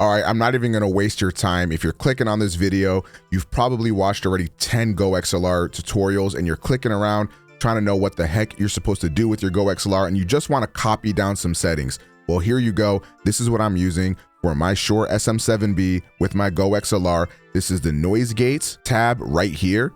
All right, I'm not even gonna waste your time. If you're clicking on this video, you've probably watched already 10 GoXLR tutorials and you're clicking around trying to know what the heck you're supposed to do with your GoXLR and you just wanna copy down some settings. Well, here you go. This is what I'm using for my Shure SM7B with my GoXLR. This is the noise gates tab right here.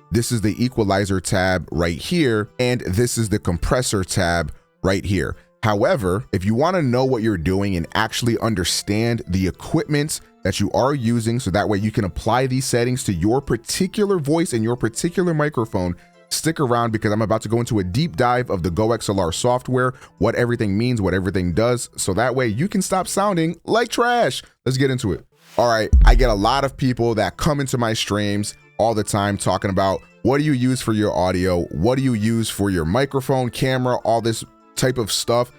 This is the equalizer tab right here. And this is the compressor tab right here. However, if you want to know what you're doing and actually understand the equipment that you are using so that way you can apply these settings to your particular voice and your particular microphone, stick around because I'm about to go into a deep dive of the GoXLR software, what everything means, what everything does, so that way you can stop sounding like trash. Let's get into it. All right, I get a lot of people that come into my streams all the time talking about what do you use for your audio? What do you use for your microphone, camera, all this type of stuff.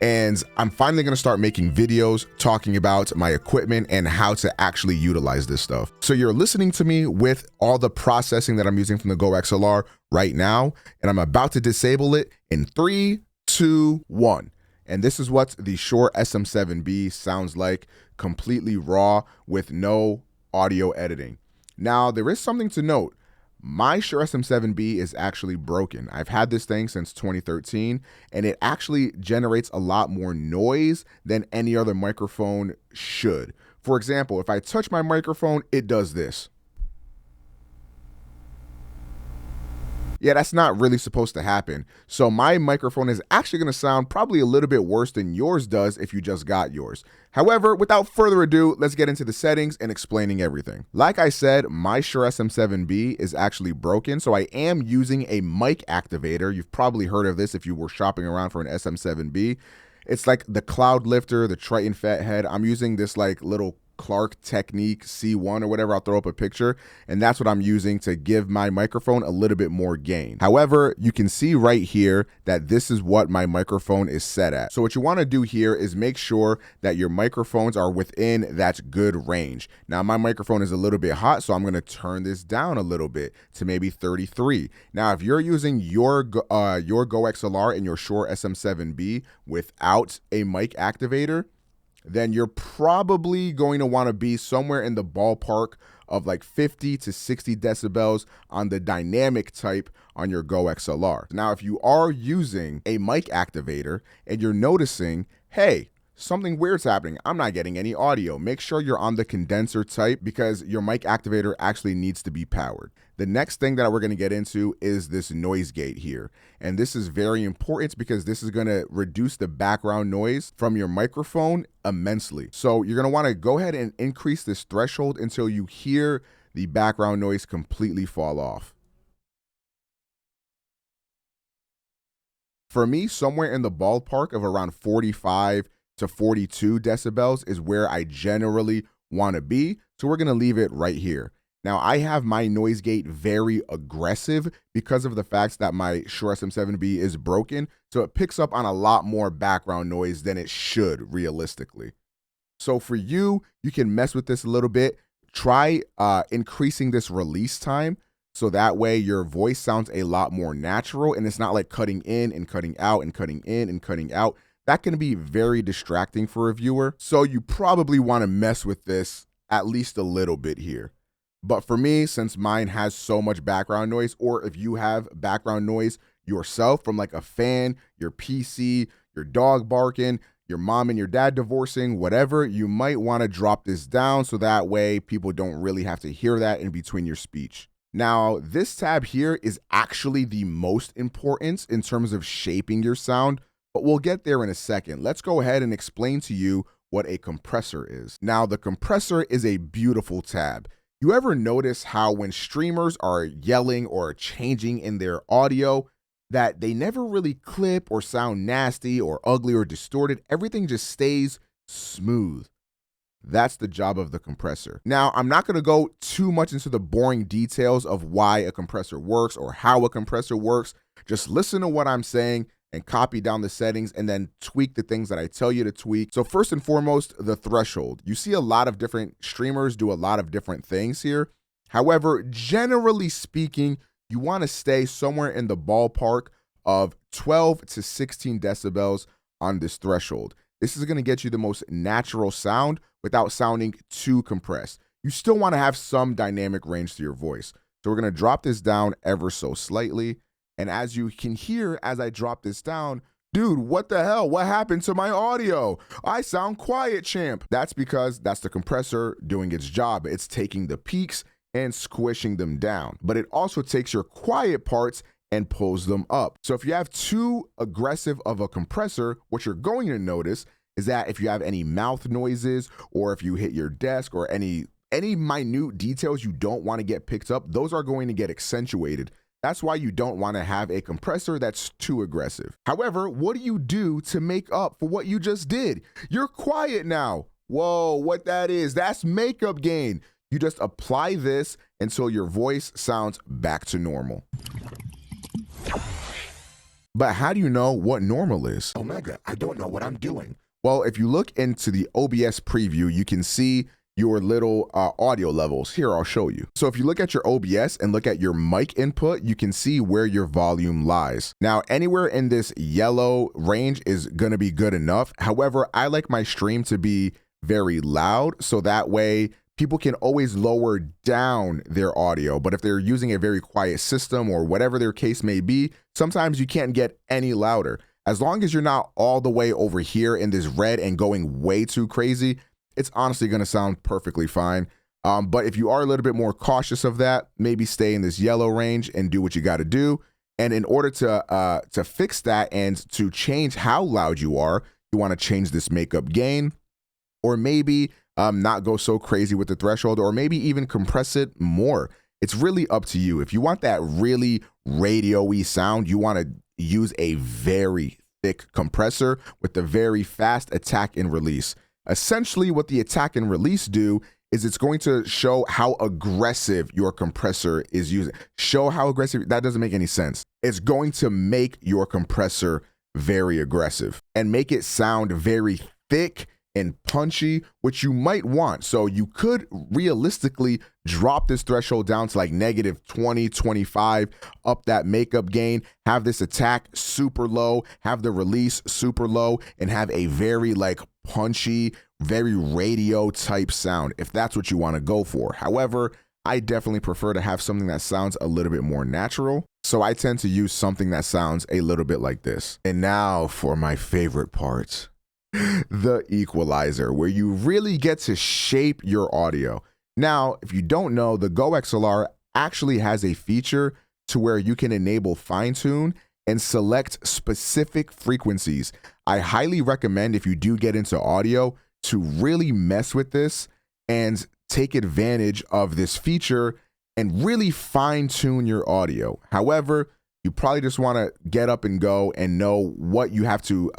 And I'm finally gonna start making videos talking about my equipment and how to actually utilize this stuff. So you're listening to me with all the processing that I'm using from the GoXLR right now, and I'm about to disable it in 3, 2, 1. And this is what the Shure SM7B sounds like, completely raw with no audio editing. Now, there is something to note. My Shure SM7B is actually broken. I've had this thing since 2013, and it actually generates a lot more noise than any other microphone should. For example, if I touch my microphone, it does this. Yeah, that's not really supposed to happen. So my microphone is actually going to sound probably a little bit worse than yours does if you just got yours. However, without further ado, let's get into the settings and explaining everything. Like I said, my Shure SM7B is actually broken, so I am using a mic activator. You've probably heard of this if you were shopping around for an SM7B. It's like the Cloud Lifter, the Triton Fathead. I'm using this like little Clark Technique C1 or whatever. I'll throw up a picture, and that's what I'm using to give my microphone a little bit more gain. However, you can see right here that this is what my microphone is set at. So what you want to do here is make sure that your microphones are within that good range. Now my microphone is a little bit hot, so I'm going to turn this down a little bit to maybe 33. Now if you're using your GoXLR and your Shure SM7B without a mic activator, then you're probably going to want to be somewhere in the ballpark of like 50 to 60 decibels on the dynamic type on your GoXLR. Now, if you are using a mic activator and you're noticing, hey, something weird's happening, I'm not getting any audio, make sure you're on the condenser type because your mic activator actually needs to be powered. The next thing that we're going to get into is this noise gate here. And this is very important because this is going to reduce the background noise from your microphone immensely. So you're going to want to go ahead and increase this threshold until you hear the background noise completely fall off. For me, somewhere in the ballpark of around 45 to 42 decibels is where I generally want to be. So we're going to leave it right here. Now I have my noise gate very aggressive because of the fact that my Shure SM7B is broken. So it picks up on a lot more background noise than it should realistically. So for you, you can mess with this a little bit. Try increasing this release time so that way your voice sounds a lot more natural and it's not like cutting in and cutting out and cutting in and cutting out. That can be very distracting for a viewer. So you probably want to mess with this at least a little bit here. But for me, since mine has so much background noise, or if you have background noise yourself from like a fan, your PC, your dog barking, your mom and your dad divorcing, whatever, you might want to drop this down so that way people don't really have to hear that in between your speech. Now, this tab here is actually the most important in terms of shaping your sound, but we'll get there in a second. Let's go ahead and explain to you what a compressor is. Now, the compressor is a beautiful tab. You ever notice how when streamers are yelling or changing in their audio that they never really clip or sound nasty or ugly or distorted? Everything just stays smooth. That's the job of the compressor. Now, I'm not going to go too much into the boring details of why a compressor works or how a compressor works. Just listen to what I'm saying and copy down the settings and then tweak the things that I tell you to tweak. So first and foremost, the threshold. You see a lot of different streamers do a lot of different things here. However, generally speaking, you want to stay somewhere in the ballpark of 12 to 16 decibels on this threshold. This is going to get you the most natural sound without sounding too compressed. You still want to have some dynamic range to your voice. So we're going to drop this down ever so slightly. And as you can hear, as I drop this down, dude, what the hell? What happened to my audio? I sound quiet, champ. That's because that's the compressor doing its job. It's taking the peaks and squishing them down. But it also takes your quiet parts and pulls them up. So if you have too aggressive of a compressor, what you're going to notice is that if you have any mouth noises, or if you hit your desk, or any minute details you don't want to get picked up, those are going to get accentuated. That's why you don't want to have a compressor that's too aggressive. However, what do you do to make up for what you just did? You're quiet now. Whoa, what that is, that's makeup gain. You just apply this until your voice sounds back to normal. But how do you know what normal is? Omega, I don't know what I'm doing. Well, if you look into the OBS preview, you can see your little audio levels. Here, I'll show you. So if you look at your OBS and look at your mic input, you can see where your volume lies. Now, anywhere in this yellow range is gonna be good enough. However, I like my stream to be very loud, so that way people can always lower down their audio. But if they're using a very quiet system or whatever their case may be, sometimes you can't get any louder. As long as you're not all the way over here in this red and going way too crazy, it's honestly going to sound perfectly fine. But if you are a little bit more cautious of that, maybe stay in this yellow range and do what you got to do. And in order to fix that and to change how loud you are, you want to change this makeup gain, or maybe not go so crazy with the threshold, or maybe even compress it more. It's really up to you. If you want that really radio-y sound, you want to use a very thick compressor with a very fast attack and release. Essentially, what the attack and release do is it's going to show how aggressive your compressor is using. Show how aggressive, that doesn't make any sense. It's going to make your compressor very aggressive and make it sound very thick and punchy, which you might want. So you could realistically drop this threshold down to like -20, 25, up that makeup gain, have this attack super low, have the release super low, and have a very like punchy, very radio type sound, if that's what you want to go for. However, I definitely prefer to have something that sounds a little bit more natural. So I tend to use something that sounds a little bit like this. And now for my favorite part, the equalizer, where you really get to shape your audio. Now, if you don't know, the GoXLR actually has a feature to where you can enable fine tune and select specific frequencies. I highly recommend, if you do get into audio, to really mess with this and take advantage of this feature and really fine tune your audio. However, you probably just want to get up and go and know what you have to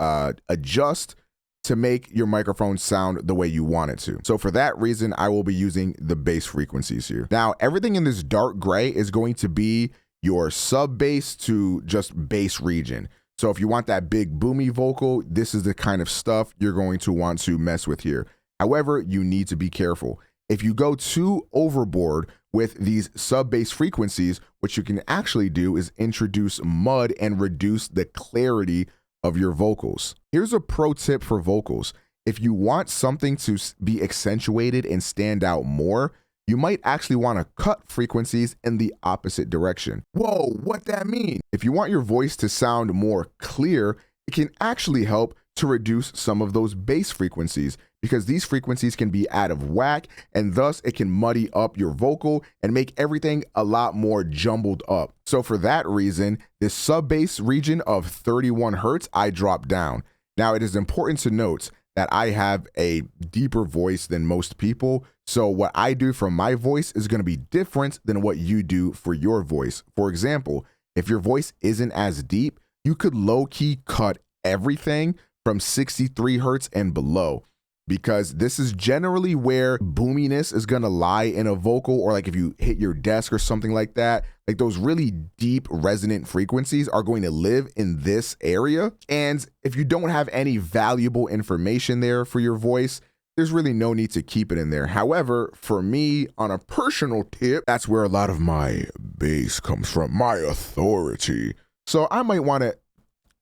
adjust to make your microphone sound the way you want it to. So for that reason, I will be using the bass frequencies here. Now, everything in this dark gray is going to be your sub bass to just bass region. So if you want that big boomy vocal, this is the kind of stuff you're going to want to mess with here. However, you need to be careful. If you go too overboard with these sub bass frequencies, what you can actually do is introduce mud and reduce the clarity of your vocals. Here's a pro tip for vocals. If you want something to be accentuated and stand out more, you might actually want to cut frequencies in the opposite direction. Whoa, what that mean? If you want your voice to sound more clear, it can actually help to reduce some of those bass frequencies, because these frequencies can be out of whack, and thus it can muddy up your vocal and make everything a lot more jumbled up. So for that reason, this sub bass region of 31 Hertz, I drop down. Now, it is important to note that I have a deeper voice than most people. So what I do for my voice is going to be different than what you do for your voice. For example, if your voice isn't as deep, you could low-key cut everything from 63 Hertz and below, because this is generally where boominess is going to lie in a vocal, or like if you hit your desk or something like that, like those really deep resonant frequencies are going to live in this area. And if you don't have any valuable information there for your voice, there's really no need to keep it in there. However, for me, on a personal tip, that's where a lot of my bass comes from, my authority. So I might want to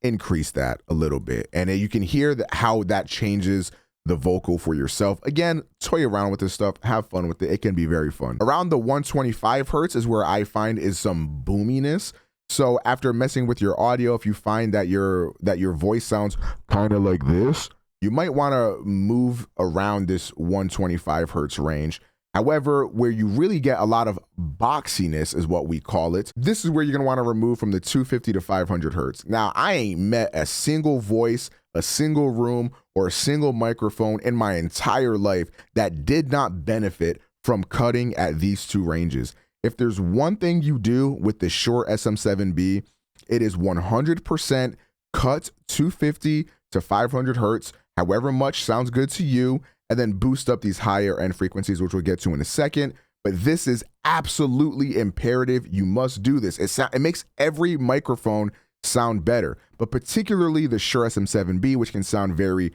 increase that a little bit. And you can hear how that changes the vocal for yourself. Again, toy around with this stuff, have fun with it. It can be very fun. Around the 125 hertz is where I find is some boominess. So after messing with your audio, if you find that your voice sounds kind of like this, you might want to move around this 125 hertz range. However, where you really get a lot of boxiness is what we call it. This is where you're gonna wanna remove from the 250 to 500 hertz. Now, I ain't met a single voice, a single room, or a single microphone in my entire life that did not benefit from cutting at these two ranges. If there's one thing you do with the Shure SM7B, it is 100% cut 250 to 500 hertz, however much sounds good to you, and then boost up these higher end frequencies, which we'll get to in a second. But this is absolutely imperative. You must do this. It makes every microphone sound better, but particularly the Shure SM7B, which can sound very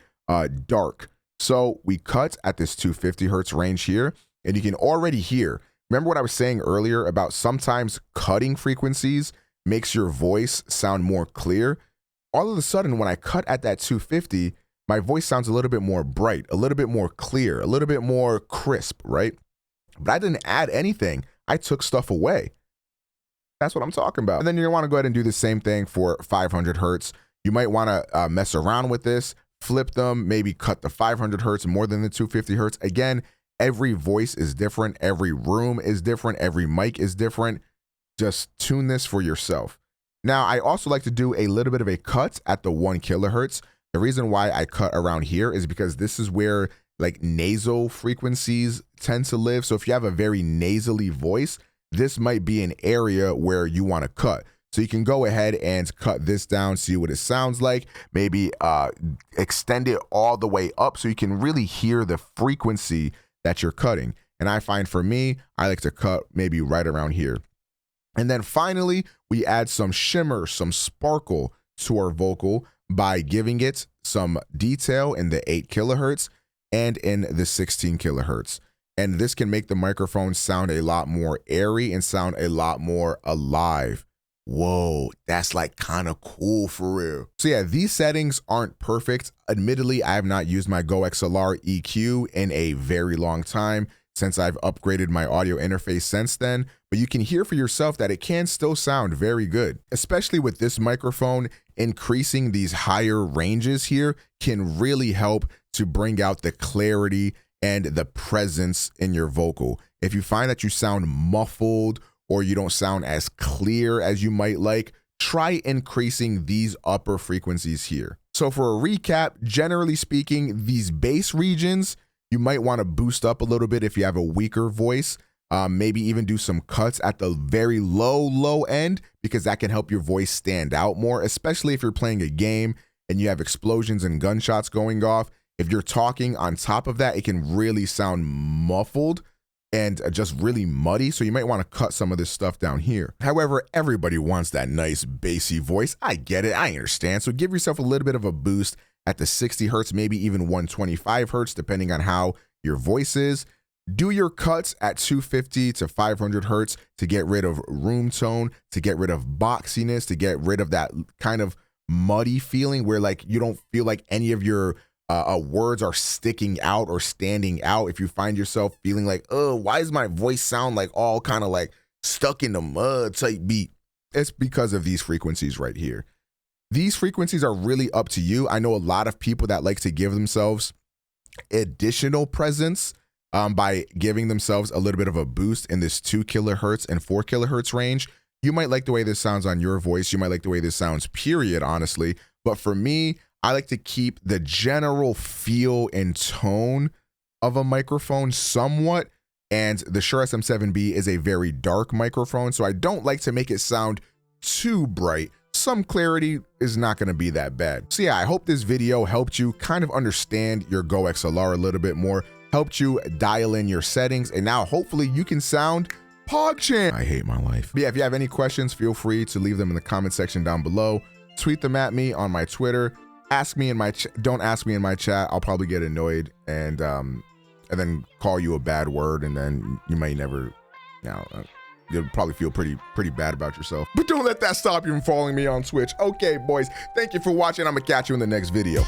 dark. So we cut at this 250 hertz range here, and you can already hear. Remember what I was saying earlier about sometimes cutting frequencies makes your voice sound more clear? All of a sudden, when I cut at that 250, my voice sounds a little bit more bright, a little bit more clear, a little bit more crisp, right? But I didn't add anything. I took stuff away. That's what I'm talking about. And then you're gonna wanna go ahead and do the same thing for 500 hertz. You might wanna mess around with this, flip them, maybe cut the 500 hertz more than the 250 hertz. Again, every voice is different, every room is different, every mic is different. Just tune this for yourself. Now, I also like to do a little bit of a cut at the 1 kilohertz. The reason why I cut around here is because this is where like nasal frequencies tend to live. So if you have a very nasally voice, this might be an area where you want to cut. So you can go ahead and cut this down, see what it sounds like, maybe extend it all the way up so you can really hear the frequency that you're cutting. And I find for me, I like to cut maybe right around here. And then finally, we add some shimmer, some sparkle to our vocal by giving it some detail in the 8 kilohertz and in the 16 kilohertz. And this can make the microphone sound a lot more airy and sound a lot more alive. Whoa, that's like kind of cool for real. So yeah, these settings aren't perfect. Admittedly, I have not used my GoXLR EQ in a very long time since I've upgraded my audio interface since then, but you can hear for yourself that it can still sound very good. Especially with this microphone, increasing these higher ranges here can really help to bring out the clarity and the presence in your vocal. If you find that you sound muffled or you don't sound as clear as you might like, try increasing these upper frequencies here. So for a recap, generally speaking, these bass regions, you might want to boost up a little bit if you have a weaker voice. Maybe even do some cuts at the very low end, because that can help your voice stand out more, especially if you're playing a game and you have explosions and gunshots going off. If you're talking on top of that, it can really sound muffled and just really muddy. So you might want to cut some of this stuff down here. However, everybody wants that nice bassy voice. I get it, I understand. So give yourself a little bit of a boost at the 60 hertz, maybe even 125 hertz, depending on how your voice is. Do your cuts at 250 to 500 hertz to get rid of room tone, to get rid of boxiness, to get rid of that kind of muddy feeling where like you don't feel like any of your words are sticking out or standing out. If you find yourself feeling like, oh, why does my voice sound like all kind of like stuck in the mud type beat? It's because of these frequencies right here. These frequencies are really up to you. I know a lot of people that like to give themselves additional presence by giving themselves a little bit of a boost in this 2 kilohertz and 4 kilohertz range. You might like the way this sounds on your voice. You might like the way this sounds, period, honestly. But for me, I like to keep the general feel and tone of a microphone somewhat. And the Shure SM7B is a very dark microphone, so I don't like to make it sound too bright. Some clarity is not going to be that bad. So yeah, I hope this video helped you kind of understand your GoXLR a little bit more, helped you dial in your settings, and now hopefully you can sound PogChamp. I hate my life. But yeah, if you have any questions, feel free to leave them in the comment section down below. Tweet them at me on my Twitter. Ask me in my don't ask me in my chat. I'll probably get annoyed and then call you a bad word, and then you may never, you know, you'll probably feel pretty bad about yourself. But don't let that stop you from following me on Twitch. Okay, boys, thank you for watching. I'm gonna catch you in the next video.